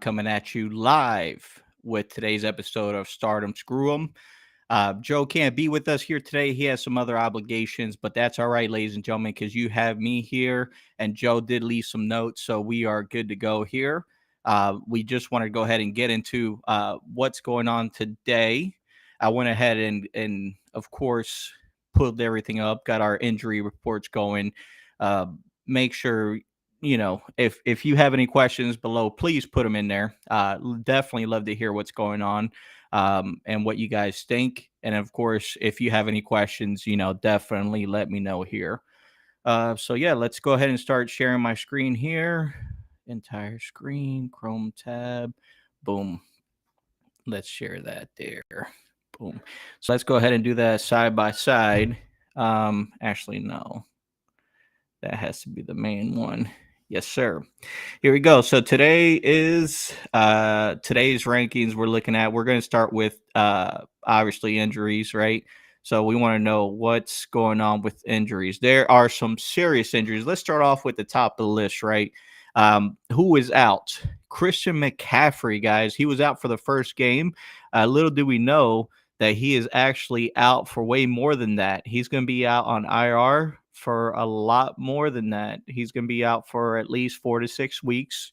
coming at you live with today's episode of Stardom Screw 'em. Joe can't be with us here today. He has some other obligations, but that's all right, ladies and gentlemen, because you have me here, and Joe did leave some notes, so we are good to go here. We just want to go ahead and get into what's going on today. I went ahead and of course, pulled everything up, got our injury reports going. Uh, Make sure if you have any questions below, please put them in there. Definitely love to hear what's going on and what you guys think. And of course, if you have any questions, definitely let me know here. So yeah, let's go ahead and start sharing my screen here. Entire screen, Chrome tab, boom. Let's share that there. Boom. So let's go ahead and do that side by side. Actually, no. That has to be the main one. Yes, sir. Here we go. So today is today's rankings we're looking at. We're going to start with obviously injuries, right? So we want to know what's going on with injuries. There are some serious injuries. Let's start off with the top of the list, right? Who is out? Christian McCaffrey, guys. He was out for the first game. Little do we know that he is actually out for way more than that. He's going to be out on IR for a lot more than that. He's going to be out for at least 4 to 6 weeks.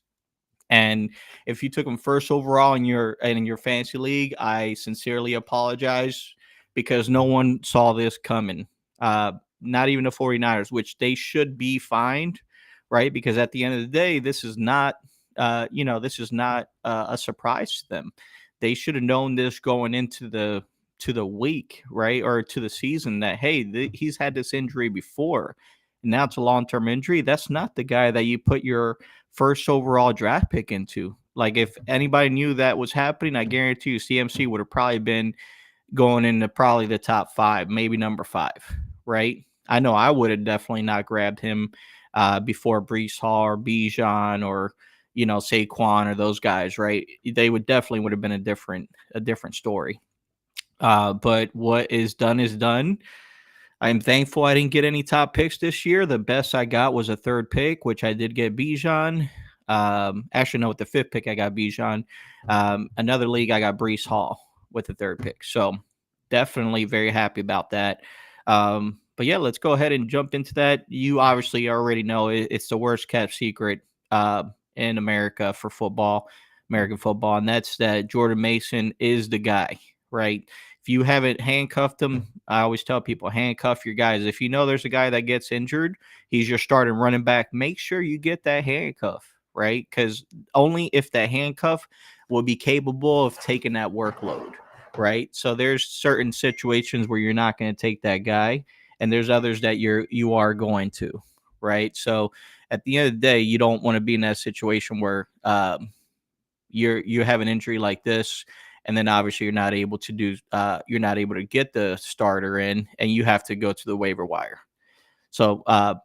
And if you took him first overall in your fantasy league, I sincerely apologize because no one saw this coming. Not even the 49ers, which they should be fined, right? Because at the end of the day, this is not a surprise to them. They should have known this going into the week, right? Or to the season that, hey, he's had this injury before. And now it's a long-term injury. That's not the guy that you put your first overall draft pick into. Like, if anybody knew that was happening, I guarantee you CMC would have probably been going into probably the top 5, maybe number 5, right? I know I would have definitely not grabbed him before Brees Hall or Bijan or, Saquon or those guys, right? They would have been a different story. But what is done is done. I'm thankful I didn't get any top picks this year. The best I got was a third pick, which I did get Bijan. Actually, no, with the fifth pick, I got Bijan. Another league, I got Brees Hall with the third pick. So definitely very happy about that. But yeah, let's go ahead and jump into that. You obviously already know it's the worst kept secret in America for football, American football, and that's that Jordan Mason is the guy, right? If you haven't handcuffed him, I always tell people, handcuff your guys. If you know there's a guy that gets injured, he's your starting running back, make sure you get that handcuff, right? Because only if that handcuff will be capable of taking that workload, right? So there's certain situations where you're not going to take that guy, and there's others that you are going to, right? So at the end of the day, you don't want to be in that situation where you have an injury like this, and then obviously you're not able to get the starter in, and you have to go to the waiver wire. So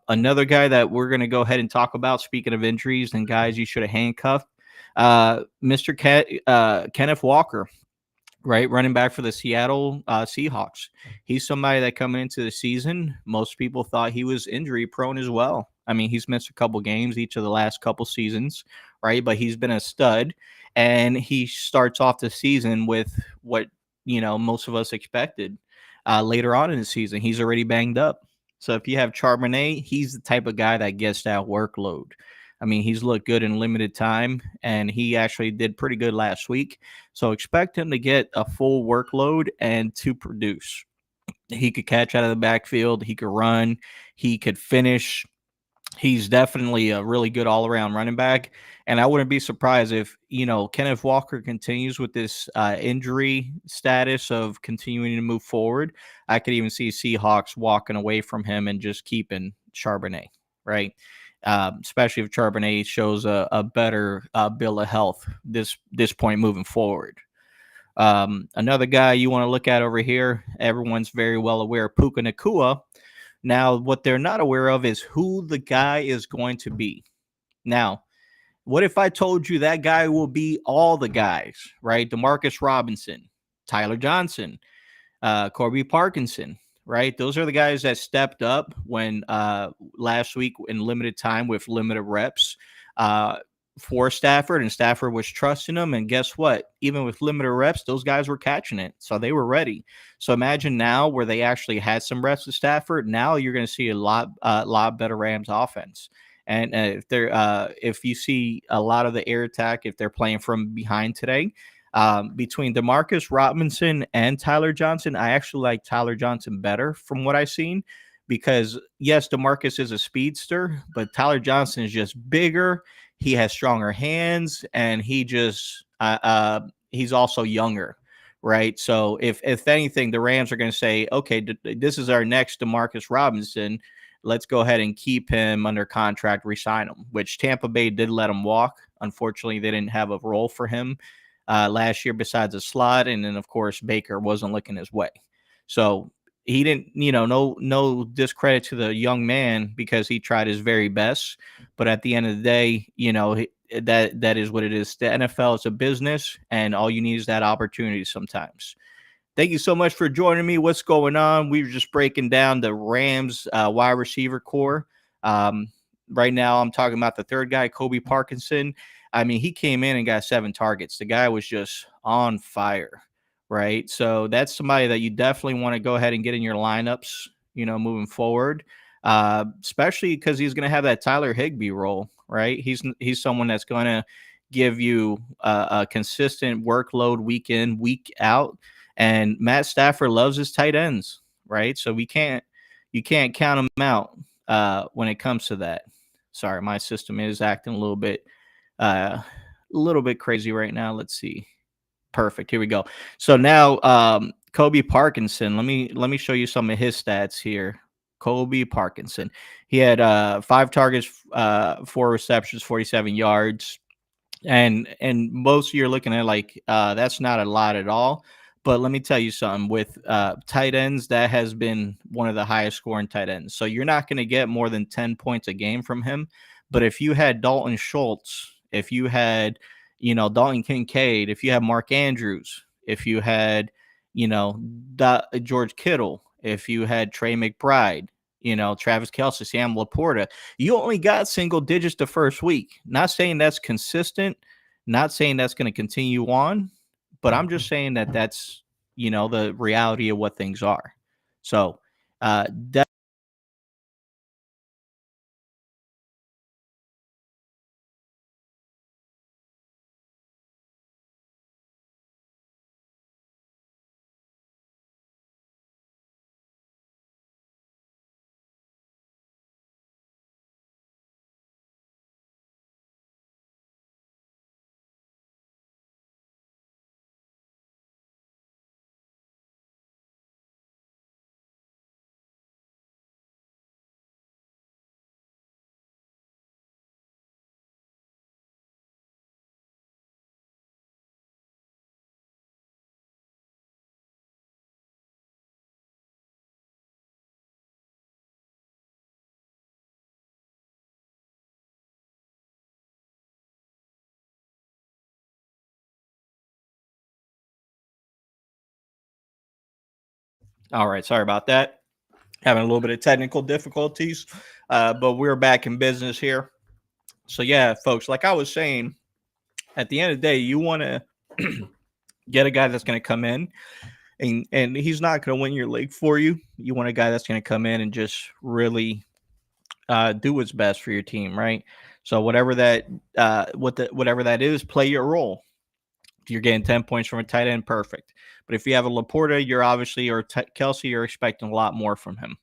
another guy that we're going to go ahead and talk about, speaking of injuries and guys you should have handcuffed, Mr. Kenneth Walker, right, running back for the Seattle Seahawks. He's somebody that coming into the season, most people thought he was injury prone as well. I mean, he's missed a couple games each of the last couple seasons, right? But he's been a stud, and he starts off the season with what, most of us expected. Later on in the season, he's already banged up. So if you have Charbonnet, he's the type of guy that gets that workload. I mean, he's looked good in limited time, and he actually did pretty good last week. So expect him to get a full workload and to produce. He could catch out of the backfield. He could run. He could finish. He's definitely a really good all-around running back, and I wouldn't be surprised if, Kenneth Walker continues with this injury status of continuing to move forward. I could even see Seahawks walking away from him and just keeping Charbonnet, right? Especially if Charbonnet shows a better bill of health this point moving forward. Another guy you want to look at over here, everyone's very well aware, Puka Nacua. Now, what they're not aware of is who the guy is going to be. Now, what if I told you that guy will be all the guys, right? DeMarcus Robinson, Tyler Johnson, Corby Parkinson, right? Those are the guys that stepped up when last week in limited time with limited reps. for Stafford, and Stafford was trusting them. And guess what? Even with limited reps, those guys were catching it, so they were ready. So imagine now where they actually had some reps with Stafford. Now you're going to see a lot better Rams offense. And if you see a lot of the air attack, if they're playing from behind today, between Demarcus Robinson and Tyler Johnson, I actually like Tyler Johnson better from what I've seen because yes, Demarcus is a speedster, but Tyler Johnson is just bigger. He has stronger hands, and he's also younger, right? So if anything, the Rams are going to say, okay, this is our next Demarcus Robinson. Let's go ahead and keep him under contract, resign him. Which Tampa Bay did let him walk. Unfortunately, they didn't have a role for him last year besides a slot, and then of course Baker wasn't looking his way. So he didn't, no discredit to the young man because he tried his very best. But at the end of the day, that is what it is. The NFL is a business, and all you need is that opportunity sometimes. Thank you so much for joining me. What's going on? We were just breaking down the Rams wide receiver core. Um, right now, I'm talking about the third guy, Kobe Parkinson. I mean, he came in and got 7 targets. The guy was just on fire, right? So that's somebody that you definitely want to go ahead and get in your lineups, moving forward, especially because he's going to have that Tyler Higbee role, right? He's someone that's going to give you a consistent workload week in, week out. And Matt Stafford loves his tight ends, right? So you can't count him out when it comes to that. Sorry, my system is acting a little bit crazy right now. Let's see. Perfect. Here we go. So now, Kobe Parkinson. Let me show you some of his stats here. Kobe Parkinson. He had 5 targets, 4 receptions, 47 yards. And most you're looking at like that's not a lot at all. But let me tell you something, with tight ends, that has been one of the highest scoring tight ends. So you're not going to get more than 10 points a game from him. But if you had Dalton Schultz, if you had, Dalton Kincaid, if you had Mark Andrews, if you had, George Kittle, if you had Trey McBride, Travis Kelce, Sam Laporta, you only got single digits the first week. Not saying that's consistent, not saying that's going to continue on, but I'm just saying that that's, the reality of what things are. So, that. All right, sorry about that. Having a little bit of technical difficulties, but we're back in business here. So yeah, folks, like I was saying, at the end of the day, you want to get a guy that's going to come in and he's not going to win your league for you. You want a guy that's going to come in and just really do what's best for your team, right? So whatever that whatever that is, play your role. If you're getting 10 points from a tight end, perfect. But if you have a Laporta, you're obviously, or Kelsey, you're expecting a lot more from him.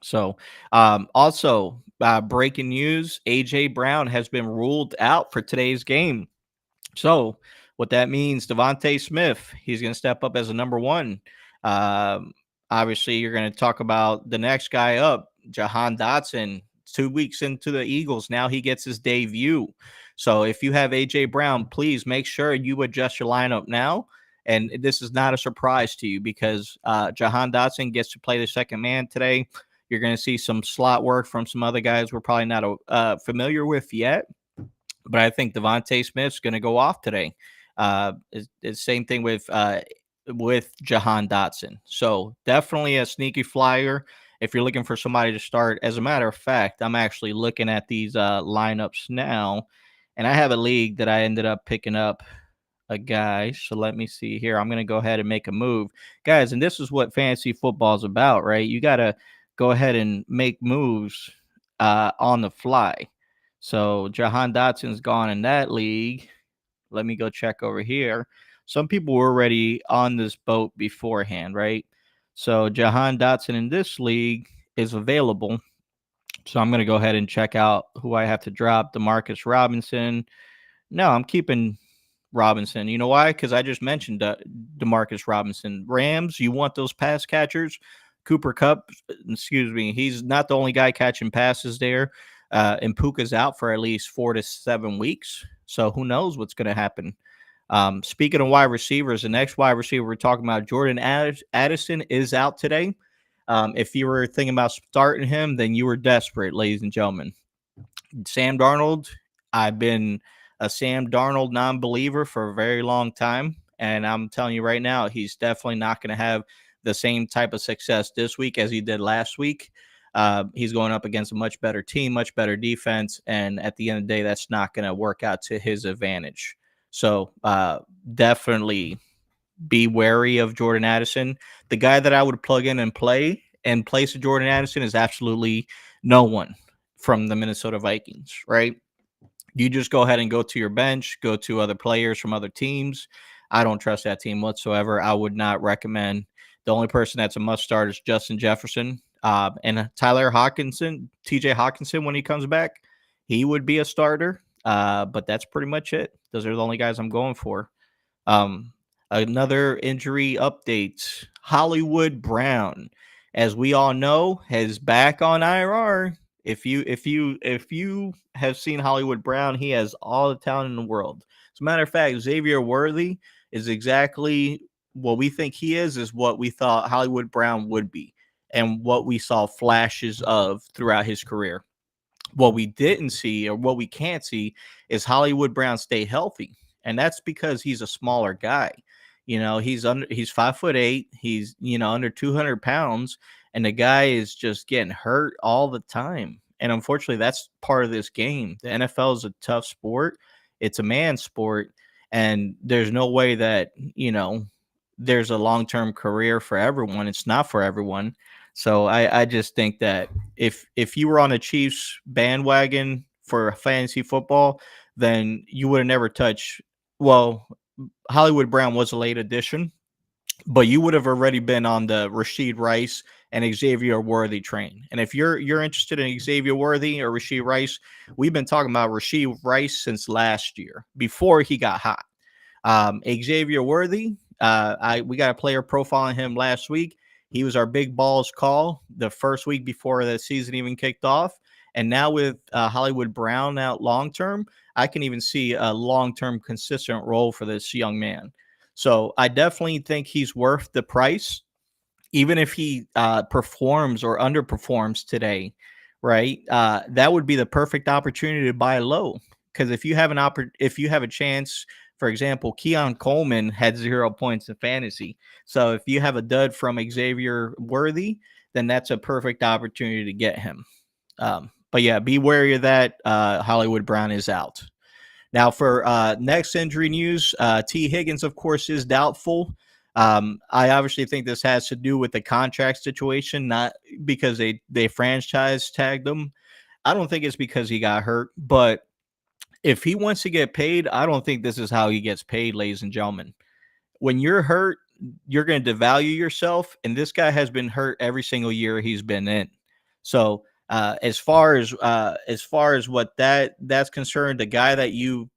So, also breaking news: AJ Brown has been ruled out for today's game. So, what that means, Devontae Smith, he's going to step up as a number 1. Um, Obviously, you're going to talk about the next guy up, Jahan Dotson. 2 weeks into the Eagles, now he gets his debut. So, if you have AJ Brown, please make sure you adjust your lineup now. And this is not a surprise to you because Jahan Dotson gets to play the second man today. You're going to see some slot work from some other guys we're probably not familiar with yet. But I think Devontae Smith's going to go off today. It's the same thing with Jahan Dotson. So definitely a sneaky flyer if you're looking for somebody to start. As a matter of fact, I'm actually looking at these lineups now, And I have a league that I ended up picking up a guy. So let me see here. I'm going to go ahead and make a move, guys. And this is what fantasy football is about, right? You got to go ahead and make moves on the fly. So Jahan Dotson's gone in that league. Let me go check over here. Some people were already on this boat beforehand, right? So Jahan Dotson in this league is available. So I'm going to go ahead and check out who I have to drop. Demarcus Robinson. No, I'm keeping Robinson. You know why? Because I just mentioned Demarcus Robinson. Rams, you want those pass catchers. Cooper Cup, excuse me, he's not the only guy catching passes there. And Puka's out for at least 4 to 7 weeks. So who knows what's going to happen. Speaking of wide receivers, the next wide receiver we're talking about, Jordan Addison, is out today. If you were thinking about starting him, then you were desperate, ladies and gentlemen. Sam Darnold, I've been a Sam Darnold non-believer for a very long time, and I'm telling you right now, he's definitely not going to have the same type of success this week as he did last week. He's going up against a much better team, much better defense, and at the end of the day, that's not going to work out to his advantage. So definitely be wary of Jordan Addison. The guy that I would plug in and play in place of Jordan Addison is absolutely no one from the Minnesota Vikings, right? You just go ahead and go to your bench, go to other players from other teams. I don't trust that team whatsoever. I would not recommend. The only person that's a must start is Justin Jefferson and Tyler Hawkinson, TJ Hawkinson, when he comes back. He would be a starter, but that's pretty much it. Those are the only guys I'm going for. Um, Another injury update. Hollywood Brown, as we all know, is back on IR. If you have seen Hollywood Brown, he has all the talent in the world. As a matter of fact, Xavier Worthy is exactly what we think he is what we thought Hollywood Brown would be, and what we saw flashes of throughout his career. What we didn't see, or what we can't see, is Hollywood Brown stay healthy, and that's because he's a smaller guy. He's 5'8". He's under 200 pounds, and the guy is just getting hurt all the time. And unfortunately, that's part of this game. The NFL is a tough sport. It's a man sport, and there's no way that there's a long-term career for everyone. It's not for everyone. So I just think that if you were on a Chiefs bandwagon for fantasy football, then you would have never touched. Well, Hollywood Brown was a late addition, but you would have already been on the Rashid Rice and Xavier Worthy train. And if you're interested in Xavier Worthy or Rashid Rice, we've been talking about Rashid Rice since last year before he got hot. Xavier Worthy, we got a player profiling him last week. He was our big balls call the first week before the season even kicked off. And now with Hollywood Brown out long term, I can even see a long term consistent role for this young man. So I definitely think he's worth the price, even if he performs or underperforms today, right? That would be the perfect opportunity to buy low. Because if you have if you have a chance, for example, Keon Coleman had 0 points in fantasy. So if you have a dud from Xavier Worthy, then that's a perfect opportunity to get him. But yeah, be wary of that. Hollywood Brown is out. Now, for next injury news, T. Higgins, of course, is doubtful. I obviously think this has to do with the contract situation, not because they franchise tagged him. I don't think it's because he got hurt, but if he wants to get paid, I don't think this is how he gets paid, ladies and gentlemen. When you're hurt, you're going to devalue yourself, and this guy has been hurt every single year he's been in. So as far as what that's concerned, the guy that you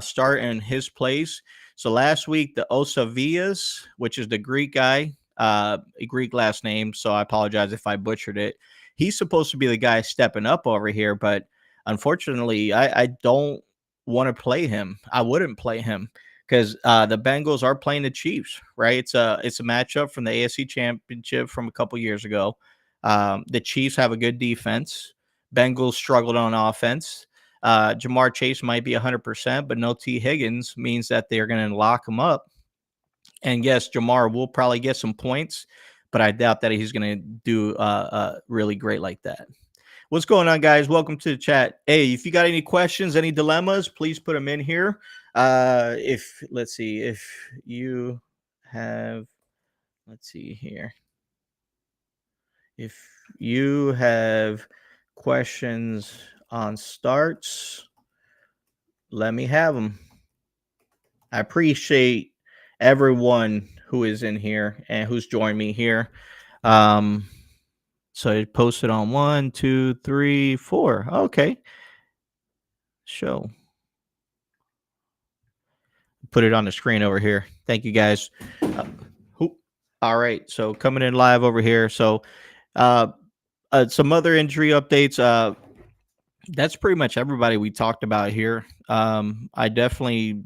start in his place. So last week, the Osavias, which is the Greek guy, a Greek last name, so I apologize if I butchered it. He's supposed to be the guy stepping up over here, but unfortunately, I don't want to play him. I wouldn't play him because the Bengals are playing the Chiefs, right? It's a matchup from the AFC Championship from a couple years ago. The Chiefs have a good defense. Bengals struggled on offense. Jamar Chase might be 100%, but no T. Higgins means that they're going to lock him up. And yes, Jamar will probably get some points, but I doubt that he's going to do really great like that. What's going on, guys? Welcome to the chat. Hey, if you got any questions, any dilemmas, please put them in here. If let's see, if you have, let's see here, if you have questions on starts, let me have them. I appreciate everyone who is in here and who's joined me here. Um, so I posted on 1, 2, 3, 4. Okay, show. Put it on the screen over here. Thank you guys. Uh, all right, so coming in live over here. So, uh, some other injury updates. That's pretty much everybody we talked about here. I definitely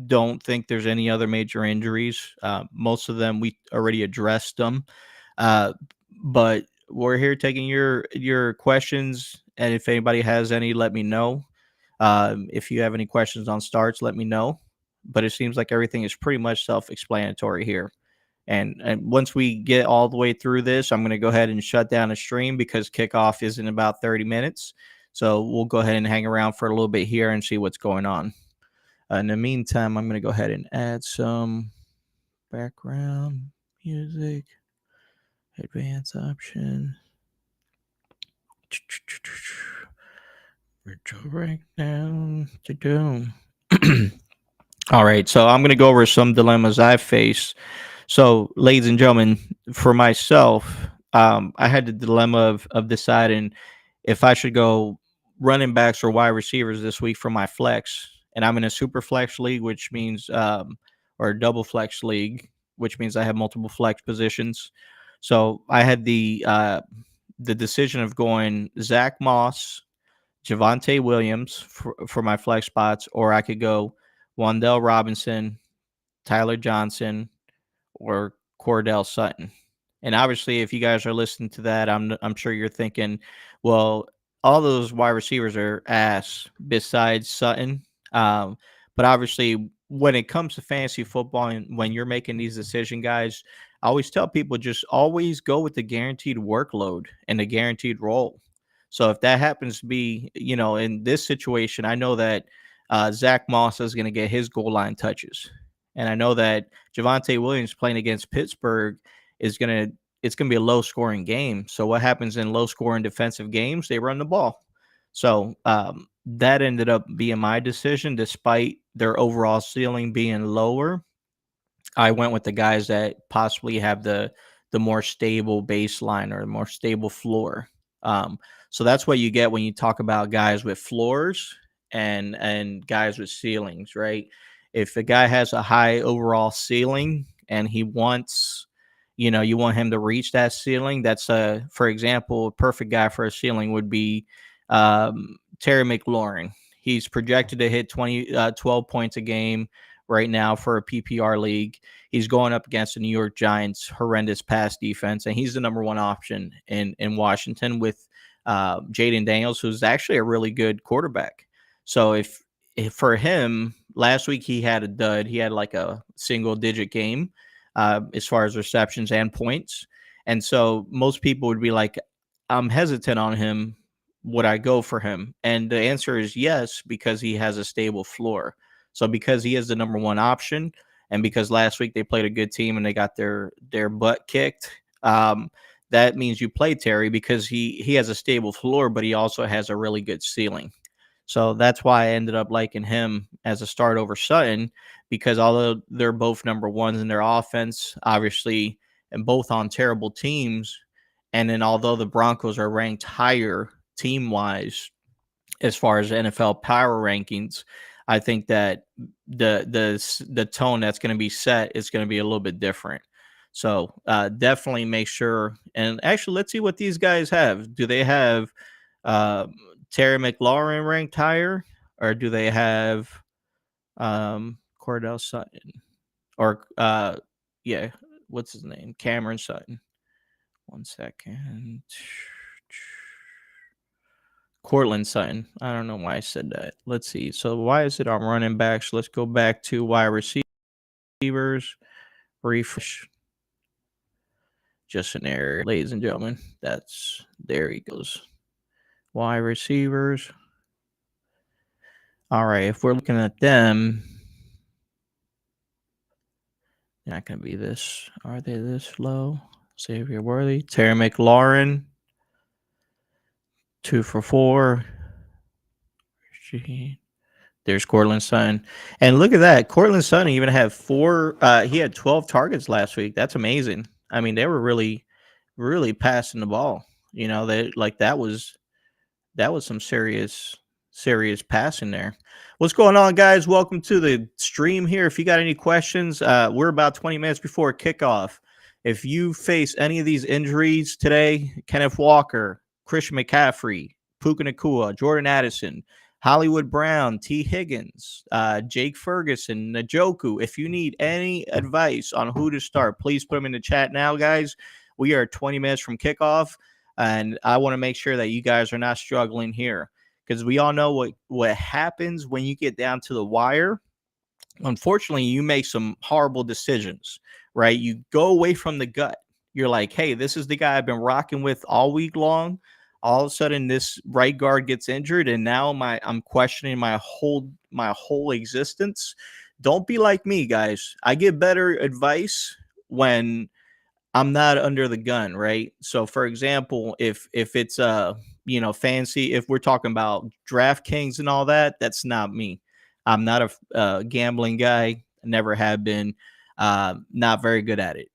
don't think there's any other major injuries. Most of them we already addressed them. Uh, but we're here taking your questions, and if anybody has any, let me know. If you have any questions on starts, let me know. But it seems like everything is pretty much self-explanatory here. And once we get all the way through this, I'm going to go ahead and shut down the stream because kickoff is in about 30 minutes. So we'll go ahead and hang around for a little bit here and see what's going on. In the meantime, I'm going to go ahead and add some background music, advanced option. Virtual breakdown. All right, so I'm going to go over some dilemmas I've faced. So, ladies and gentlemen, for myself, I had the dilemma of deciding if I should go running backs or wide receivers this week for my flex. And I'm in a super flex league, which means, or a double flex league, which means I have multiple flex positions. So I had the decision of going Zach Moss, Javonte Williams for my flex spots, or I could go Wandell Robinson, Tyler Johnson, or Cordell Sutton. And obviously, if you guys are listening to that, I'm sure you're thinking, well, all those wide receivers are ass besides Sutton. Um, but obviously, when it comes to fantasy football and when you're making these decisions, guys, I always tell people just always go with the guaranteed workload and the guaranteed role. So if that happens to be, in this situation, I know that Zach Moss is going to get his goal line touches. And I know that Javonte Williams playing against Pittsburgh is it's gonna be a low scoring game. So what happens in low scoring defensive games? They run the ball. So that ended up being my decision, despite their overall ceiling being lower. I went with the guys that possibly have the more stable baseline or the more stable floor. So that's what you get when you talk about guys with floors and guys with ceilings, right? If a guy has a high overall ceiling and he wants, you want him to reach that ceiling. That's for example, a perfect guy for a ceiling would be Terry McLaurin. He's projected to hit 12 points a game right now for a PPR league. He's going up against the New York Giants' horrendous pass defense, and he's the number one option in Washington with Jaden Daniels, who's actually a really good quarterback. So if for him, last week he had a dud. He had like a single-digit game as far as receptions and points. And so most people would be like, I'm hesitant on him. Would I go for him? And the answer is yes, because he has a stable floor. So because he is the number one option, and because last week they played a good team and they got their butt kicked, that means you play Terry because he has a stable floor, but he also has a really good ceiling. So that's why I ended up liking him as a start over Sutton, because although they're both number ones in their offense, obviously, and both on terrible teams, and then although the Broncos are ranked higher team wise as far as NFL power rankings, I think that the tone that's going to be set is going to be a little bit different. So definitely make sure. And actually, let's see what these guys have. Do they have uh, Terry McLaurin ranked higher, or do they have Cordell Sutton, or yeah, what's his name, Cameron Sutton? 1 second. Cortland Sutton. I don't know why I said that. Let's see. So why is it on running backs? Let's go back to wide receivers. Refresh. Just an error, ladies and gentlemen. There he goes. Wide receivers. All right, if we're looking at them, they're not going to be this. Are they this low? Xavier Worthy, Terry McLaurin, 2 for 4. There's Cortland Sutton, and look at that. Cortland Sutton even had 4. He had 12 targets last week. That's amazing. I mean, they were really passing the ball. You know, that was some serious passing there. What's going on, guys? Welcome to the stream here. If you got any questions, we're about 20 minutes before kickoff. If you face any of these injuries today, Kenneth Walker, Christian McCaffrey, Puka Nacua, Jordan Addison, Hollywood Brown, T. Higgins, Jake Ferguson, Njoku. If you need any advice on who to start, please put them in the chat now, guys. We are 20 minutes from kickoff, and I want to make sure that you guys are not struggling here, because we all know what happens when you get down to the wire. Unfortunately, you make some horrible decisions, right? You go away from the gut. You're like, hey, this is the guy I've been rocking with all week long. All of a sudden, this right guard gets injured, and now I'm questioning my whole existence. Don't be like me, guys. I give better advice when I'm not under the gun, right? So, for example, if it's fancy, if we're talking about DraftKings and all that, that's not me. I'm not a gambling guy. Never have been. Not very good at it.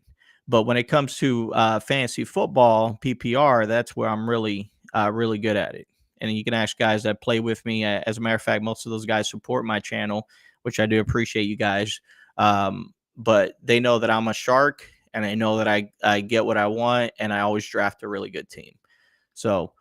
But when it comes to fantasy football, PPR, that's where I'm really good at it. And you can ask guys that play with me. As a matter of fact, most of those guys support my channel, which I do appreciate you guys. But they know that I'm a shark, and I know that I get what I want, and I always draft a really good team. So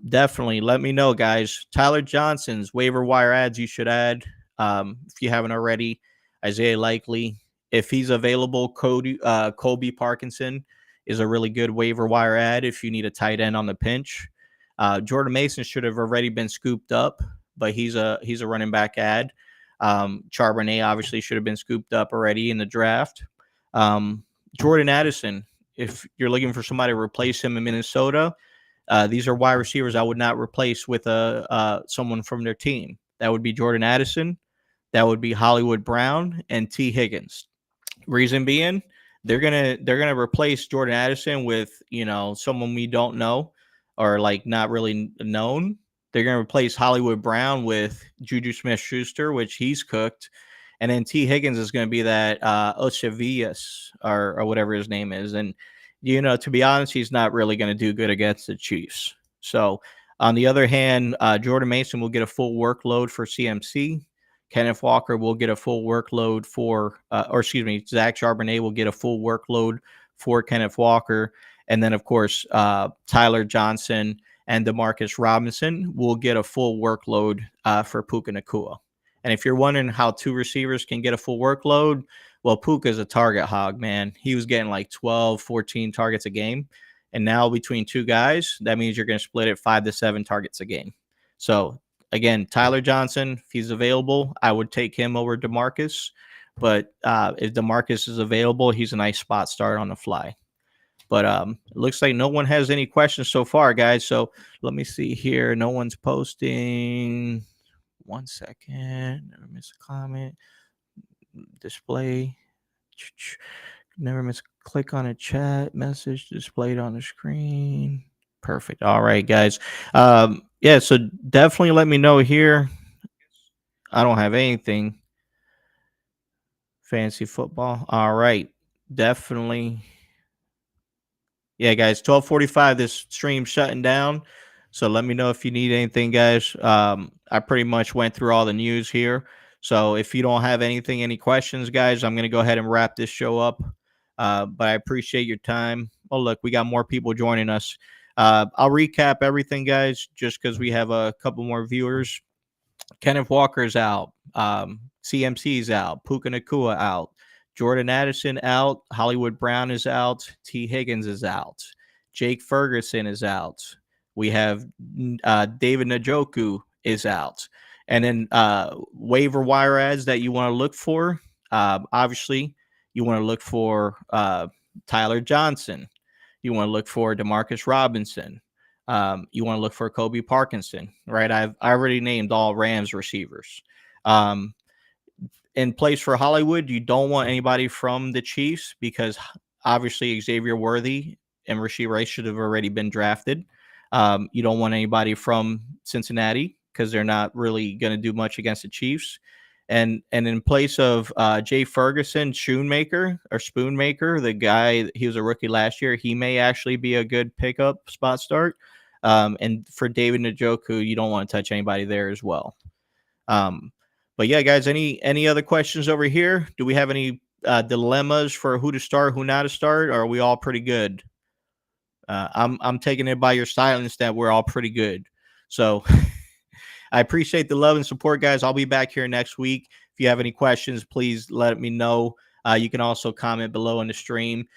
definitely let me know, guys. Tyler Johnson's waiver wire ads you should add if you haven't already. Isaiah Likely, if he's available. Kobe Parkinson is a really good waiver wire ad if you need a tight end on the pinch. Jordan Mason should have already been scooped up, but he's a running back ad. Charbonnet obviously should have been scooped up already in the draft. Jordan Addison, if you're looking for somebody to replace him in Minnesota, these are wide receivers I would not replace with someone from their team. That would be Jordan Addison. That would be Hollywood Brown and T. Higgins. Reason being, they're gonna replace Jordan Addison with someone we don't know, or like not really known. They're gonna replace Hollywood Brown with Juju Smith-Schuster, which he's cooked, and then T. Higgins is gonna be that Ochavias or whatever his name is, and to be honest, he's not really gonna do good against the Chiefs. So on the other hand, Jordan Mason will get a full workload for CMC. Kenneth Walker will get a full workload Zach Charbonnet will get a full workload for Kenneth Walker. And then, of course, Tyler Johnson and Demarcus Robinson will get a full workload for Puka Nacua. And if you're wondering how two receivers can get a full workload, well, Puka's a target hog, man. He was getting like 12, 14 targets a game. And now between two guys, that means you're going to split it 5 to 7 targets a game. So again, Tyler Johnson, if he's available, I would take him over DeMarcus. But if DeMarcus is available, he's a nice spot start on the fly. But it looks like no one has any questions so far, guys. So let me see here. No one's posting. 1 second. Never miss a comment. Display. Never miss a click on a chat message displayed on the screen. Perfect. All right, guys. Yeah, so definitely let me know here. I don't have anything. Fantasy football. All right. Definitely. Yeah, guys, 12:45. This stream shutting down. So let me know if you need anything, guys. I pretty much went through all the news here. So if you don't have any questions, guys, I'm going to go ahead and wrap this show up. But I appreciate your time. Oh, look, we got more people joining us. I'll recap everything, guys, just because we have a couple more viewers. Kenneth Walker's out. CMC's out. Puka Nacua out. Jordan Addison out. Hollywood Brown is out. T. Higgins is out. Jake Ferguson is out. We have David Njoku is out. And then waiver wire ads that you want to look for. Obviously, you want to look for Tyler Johnson. You want to look for Demarcus Robinson. You want to look for Kobe Parkinson, right? I already named all Rams receivers. Um, in place for Hollywood, you don't want anybody from the Chiefs because obviously Xavier Worthy and Rashee Rice should have already been drafted. You don't want anybody from Cincinnati because they're not really going to do much against the Chiefs. And in place of Jay Ferguson, Spoonmaker, the guy, he was a rookie last year. He may actually be a good pickup spot start. And for David Njoku, you don't want to touch anybody there as well. But yeah, guys, any other questions over here? Do we have any dilemmas for who to start, who not to start? Or are we all pretty good? I'm taking it by your silence that we're all pretty good. So I appreciate the love and support, guys. I'll be back here next week. If you have any questions, please let me know. You can also comment below in the stream.